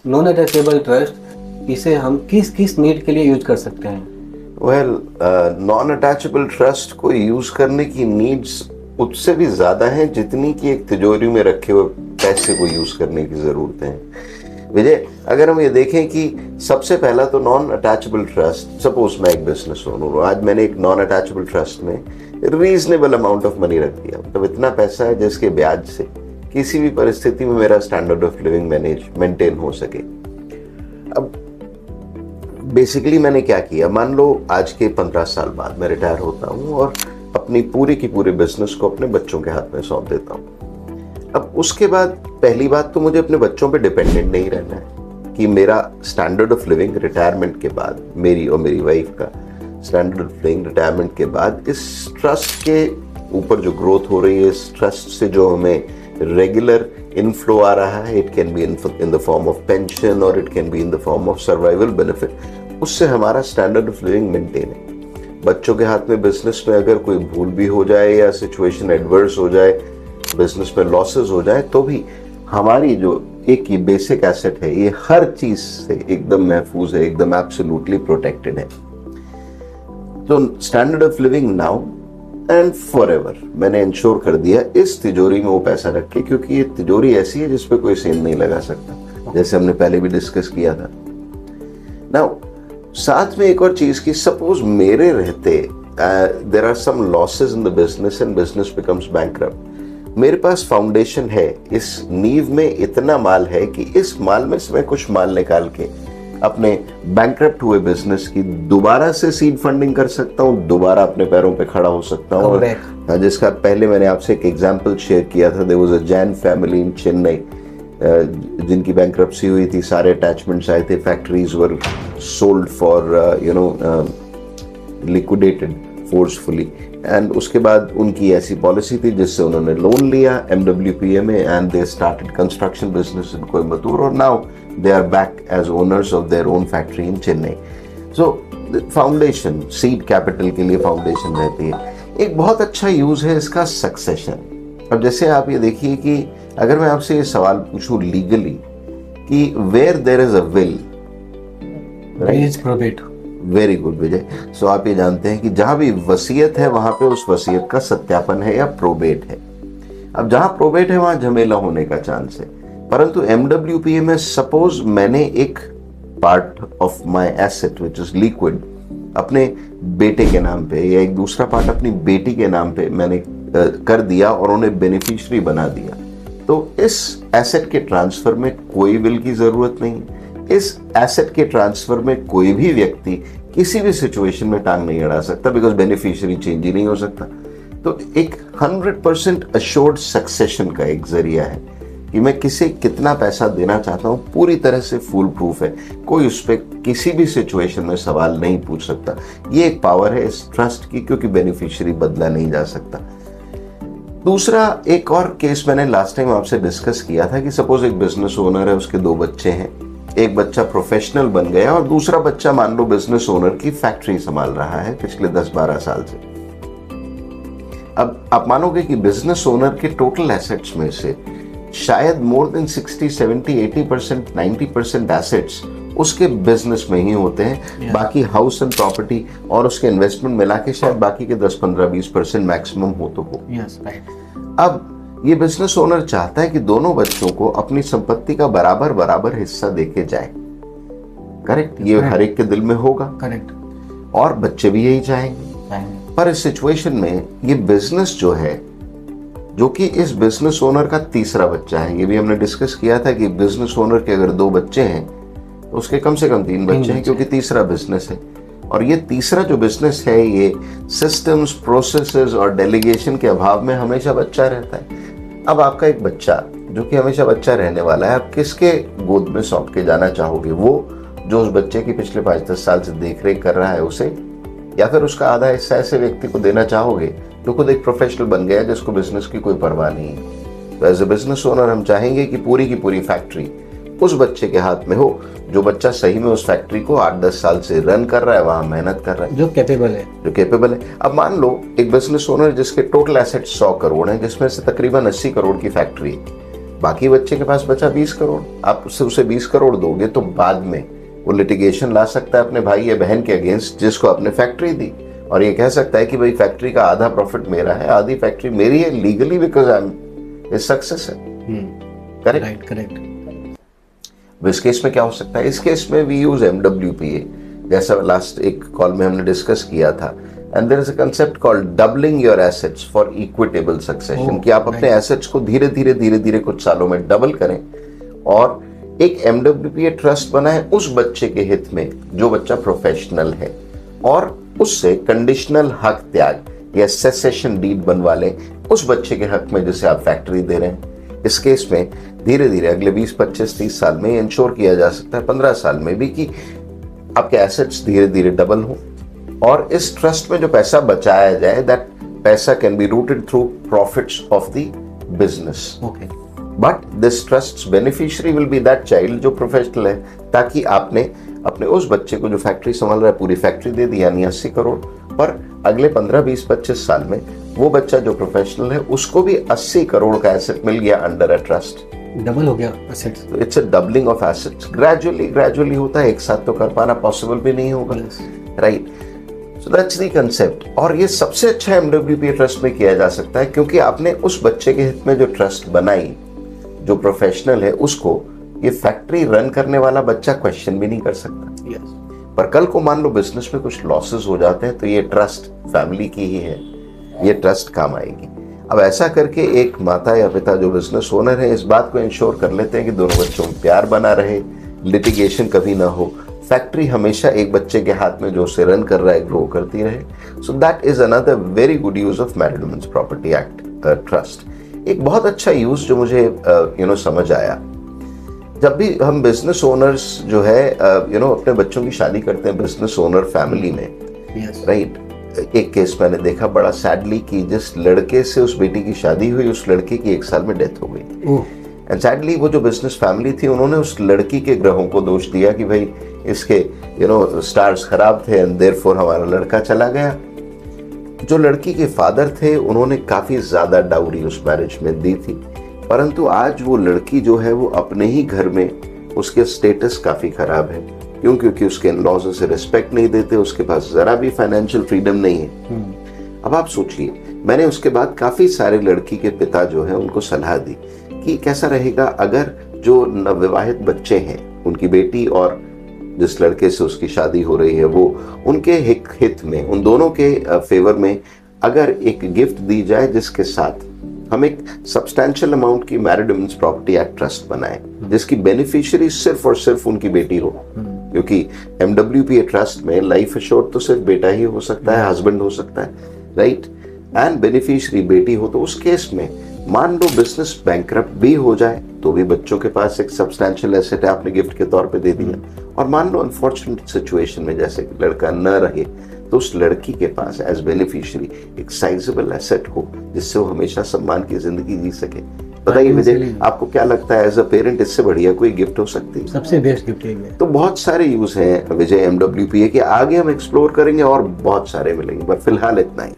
Non attachable trust, इसे हम किस किस नीड के लिए यूज कर सकते हैं? वेल, नॉन अटैचेबल ट्रस्ट को यूज करने की नीड्स उससे भी ज्यादा हैं जितनी कि एक तिजोरी में रखे हुए पैसे को यूज करने की जरूरत है। विजय, अगर हम ये देखें कि सबसे पहला तो नॉन अटैचेबल ट्रस्ट, सपोज मैं एक बिजनेस ओनर हूँ, आज मैंने एक नॉन अटैचेबल ट्रस्ट में रीजनेबल अमाउंट ऑफ मनी रख दिया, मतलब इतना पैसा है जिसके ब्याज से किसी भी परिस्थिति में मेरा स्टैंडर्ड ऑफ लिविंग मेंटेन हो सके। अब बेसिकली मैंने क्या किया, मान लो आज के 15 साल बाद मैं रिटायर होता हूँ और अपनी पूरी की पूरी बिजनेस को अपने बच्चों के हाथ में सौंप देता हूँ। अब उसके बाद पहली बात तो मुझे अपने बच्चों पे डिपेंडेंट नहीं रहना है कि मेरा स्टैंडर्ड ऑफ लिविंग रिटायरमेंट के बाद, मेरी और मेरी वाइफ का स्टैंडर्ड ऑफ लिविंग रिटायरमेंट के बाद इस ट्रस्ट के ऊपर जो ग्रोथ हो रही है, इस ट्रस्ट से जो हमें रेगुलर इनफ्लो आ रहा है, it can be in the form of pension और it can be in the form of survival benefit, उससे हमारा स्टैंडर्ड ऑफ लिविंग मेंटेन है। बच्चों के हाथ में बिजनेस में अगर कोई भूल भी हो जाए या सिचुएशन एडवर्स हो जाए, बिजनेस में लॉसेस हो जाए, तो भी हमारी जो एक ये बेसिक एसेट है, ये हर चीज से एकदम महफूज है, एकदम एब्सोल्युटली प्रोटेक्टेड है। तो standard of living now and forever मैंने इंश्योर कर दिया इस तिजोरी में वो पैसा रख के, क्योंकि ये तिजोरी ऐसी है जिसपे कोई सेल नहीं लगा सकता, जैसे हमने पहले भी डिस्कस किया था। नाउ साथ में एक और चीज की, सपोज मेरे रहते there are some losses in the business and business becomes bankrupt, मेरे पास फाउंडेशन है, इस नींव में इतना माल है कि इस माल में से मैं कुछ माल निकाल के अपने बैंकरप्ट हुए बिजनेस की दोबारा से सीड फंडिंग कर सकता हूँ, दोबारा अपने पैरों पे खड़ा हो सकता हूँ। जिसका पहले मैंने आपसे एक एग्जांपल शेयर किया था, there was a Jain family in Chennai जिनकी बैंकरप्सी हुई थी, सारे अटैचमेंट्स आए थे, factories were sold for liquidated forcefully, and उसके बाद उनकी ऐसी पॉलिसी थी जिससे उन्होंने लोन लिया MWPA में and they started construction business in Coimbatore और now they are back as owners of their own factory in Chennai. So foundation, seed capital के लिए फाउंडेशन रहती है। एक बहुत अच्छा यूज है इसका सक्सेशन। अब जैसे आप ये देखिए कि अगर मैं आपसे ये सवाल पूछूं लीगली कि where there is a will, very good Vijay, so आप ये जानते हैं कि जहां भी वसीयत है वहां पे उस वसीयत का सत्यापन है या प्रोबेट है। अब जहां प्रोबेट है वहां झमेला होने का चांस है, परंतु MWPA में सपोज मैंने एक part of my asset which is liquid अपने बेटे के नाम पे या एक दूसरा पार्ट अपनी बेटी के नाम पे मैंने कर दिया और उन्हें बेनिफिशियरी बना दिया, तो इस एसेट के ट्रांसफर में कोई विल की जरूरत नहीं। इस एसेट के ट्रांसफर में कोई भी व्यक्ति किसी भी सिचुएशन में टांग नहीं अड़ा सकता, बिकॉज बेनिफिशियरी चेंज ही नहीं हो सकता। तो एक 100% अश्योर्ड सक्सेशन का एक जरिया है कि मैं किसे कितना पैसा देना चाहता हूं, पूरी तरह से फुल प्रूफ है, कोई उस पर किसी भी सिचुएशन में सवाल नहीं पूछ सकता। ये एक पावर है इस ट्रस्ट की, क्योंकि बेनिफिशियरी बदला नहीं जा सकता। दूसरा एक और केस मैंने लास्ट टाइम आपसे डिस्कस किया था कि सपोज एक बिजनेस ओनर है, उसके 2 बच्चे हैं, एक बच्चा प्रोफेशनल बन गया और दूसरा बच्चा मान लो बिजनेस ओनर की फैक्ट्री संभाल रहा है पिछले 10-12 साल से। अब आप मानोगे कि बिजनेस ओनर के टोटल एसेट्स में से शायद मोर देन 60, 70, 80%, 90% एसेट्स उसके बिजनेस में ही होते हैं। बाकी हाउस एंड प्रॉपर्टी और उसके इन्वेस्टमेंट मिला के शायद बाकी के 10, 15, 20% मैक्सिमम हो तो हो। अब ये बिजनेस ओनर चाहता है कि दोनों बच्चों को अपनी संपत्ति का बराबर बराबर हिस्सा देके जाए। करेक्ट, ये हर एक के दिल में होगा। करेक्ट, और बच्चे भी यही चाहेंगे। पर इस सिचुएशन में ये बिजनेस जो है, जो कि इस बिजनेस ओनर का तीसरा बच्चा है, ये भी हमने डिस्कस किया था कि बिजनेस ओनर के अगर 2 बच्चे हैं तो उसके कम से कम 3 बच्चे हैं, क्योंकि तीसरा बिजनेस है। और ये तीसरा जो बिजनेस है, ये सिस्टम्स, प्रोसेसेस और डेलीगेशन के अभाव में हमेशा बच्चा रहता है। अब आपका एक बच्चा जो कि हमेशा बच्चा रहने वाला है, आप किसके गोद में सौंप के जाना चाहोगे? वो जो उस बच्चे की पिछले 5-10 साल से देख रेख कर रहा है उसे, या फिर उसका आधा हिस्सा ऐसे व्यक्ति को देना चाहोगे जो खुद एक प्रोफेशनल बन गया जिसको बिजनेस की कोई परवाह नहीं है? तो एज ए बिजनेस ओनर हम चाहेंगे कि पूरी की पूरी फैक्ट्री उस बच्चे के हाथ में हो, जो बच्चा सही में उस फैक्ट्री को 8-10 साल से रन कर रहा है, वहां मेहनत कर रहा है, जो कैपेबल है। अब मान लो एक बिजनेस ओनर जिसके टोटल एसेट 100 करोड़ है, जिसमें से तकरीबन 80 करोड़ की फैक्ट्री, बाकी बच्चे के पास बचा 20 करोड़, आप उससे उसे 20 करोड़ दोगे तो बाद में वो लिटिगेशन ला सकता है अपने भाई या बहन के अगेंस्ट जिसको आपने फैक्ट्री दी, और ये कह सकता है कि भाई फैक्ट्री का आधा प्रॉफिट मेरा है, आधी फैक्ट्री मेरी है legally because I am success है। Correct correct. इस केस में क्या हो सकता है? इस केस में वी यूज MWPA, जैसा लास्ट एक कॉल में हमने डिस्कस किया था, and there is a concept called doubling your assets for equitable succession, कि आप अपने एसेट्स को धीरे धीरे कुछ सालों में डबल करें और एक MWPA ट्रस्ट बनाए उस बच्चे के हित में जो बच्चा प्रोफेशनल है, और उससे कंडीशनल हक त्याग या सेसेशन डीड बनवा लें उस बच्चे के हक में जिसे आप फैक्ट्री दे रहे हैं। इस केस में धीरे धीरे अगले 20, 25, 30 साल में इंश्योर किया जा सकता है, 15 साल में भी, कि आपके एसेट्स धीरे धीरे डबल हों, और इस ट्रस्ट में जो पैसा बचाया जाए दैट पैसा can be rooted through profits of the business. But this trust beneficiary will be that child जो प्रोफेशनल है, ताकि आपने अपने उस बच्चे को जो फैक्ट्री संभाल रहा है पूरी फैक्ट्री दे दी, यानी 80 करोड़, और अगले 15, 20, 25 साल में वो बच्चा जो प्रोफेशनल है उसको भी 80 करोड़ का एसेट मिल गया अंडर अ ट्रस्ट। डबल हो गया assets. It's a doubling of assets, gradually होता है, एक साथ तो कर पाना पॉसिबल भी नहीं होगा, right? So that's the concept. और ये सबसे अच्छा MWPA ट्रस्ट में किया जा सकता है क्योंकि आपने उस बच्चे के हित में जो ट्रस्ट बनाई, जो प्रोफेशनल है, उसको ये फैक्ट्री रन करने वाला बच्चा क्वेश्चन भी नहीं कर सकता। पर कल को मान लो बिजनेस में कुछ लॉसेस हो जाते हैं तो ये ट्रस्ट फैमिली की ही है, ये ट्रस्ट काम आएगी। अब ऐसा करके एक माता या पिता जो बिजनेस ओनर है इस बात को इंश्योर कर लेते हैं कि दोनों बच्चों में प्यार बना रहे, लिटिगेशन कभी ना हो, फैक्ट्री हमेशा एक बच्चे के हाथ में जो उसे रन कर रहा है ग्रो करती रहे। So that is another very good use of married women's property act trust. एक बहुत अच्छा यूज जो मुझे समझ आया, जब भी हम बिजनेस ओनर्स जो है अपने बच्चों की शादी करते हैं बिजनेस ओनर फैमिली में, राइट? एक केस मैंने देखा बड़ा सैडली कि जिस लड़के से उस बेटी की शादी हुई उस लड़के की 1 साल में डेथ हो गई। एंड सैडली वो जो बिजनेस फैमिली थी उन्होंने उस लड़की के ग्रहों को दोष दिया कि भाई इसके स्टार्स खराब थे एंड देयरफॉर हमारा लड़का चला गया। जो लड़की के फादर थे उन्होंने काफी ज्यादा डाउरी उस मैरिज में दी थी, परंतु आज वो लड़की जो है वो अपने ही घर में, उसके स्टेटस काफी खराब है, क्यों? क्योंकि उसके इन-लॉज उसे रिस्पेक्ट नहीं देते, उसके पास जरा भी फाइनेंशियल फ्रीडम नहीं है। अब आप सोचिए, मैंने उसके बाद काफी सारे लड़की के पिता जो है उनको सलाह दी कि कैसा रहेगा अगर जो नवविवाहित बच्चे हैं, उनकी बेटी और जिस लड़के से उसकी शादी हो रही है, वो उनके हित में, उन दोनों के फेवर में अगर एक गिफ्ट दी जाए जिसके साथ हम एक सब्सटैंशियल अमाउंट की married women's property act trust बनाए जिसकी बेनिफिशियरी सिर्फ और सिर्फ उनकी बेटी हो, क्योंकि MWPA ट्रस्ट में लाइफ एश्योर्ड तो सिर्फ बेटा ही हो सकता है, हस्बैंड हो सकता है, राइट? एंड बेनिफिशियरी बेटी हो, तो उस केस में मान लो बिजनेस बैंकरप्ट भी हो जाए तो भी बच्चों के पास एक सब्सटैंशियल एसेट है, आपने गिफ्ट के तौर पे दे दिया। और मान लो अनफॉर्चुनेट सिचुएशन में जैसे लड़का न रहे तो उस लड़की के पास एज बेनिफिशियरी एक साइजेबल एसेट हो जिससे वो हमेशा सम्मान की जिंदगी जी सके। बताइए विजय, आपको क्या लगता है एज अ पेरेंट इससे बढ़िया कोई गिफ्ट हो सकती है? सबसे बेस्ट गिफ्ट है। तो बहुत सारे यूज हैं विजय MWPA के, आगे हम एक्सप्लोर करेंगे और बहुत सारे मिलेंगे, पर फिलहाल इतना ही।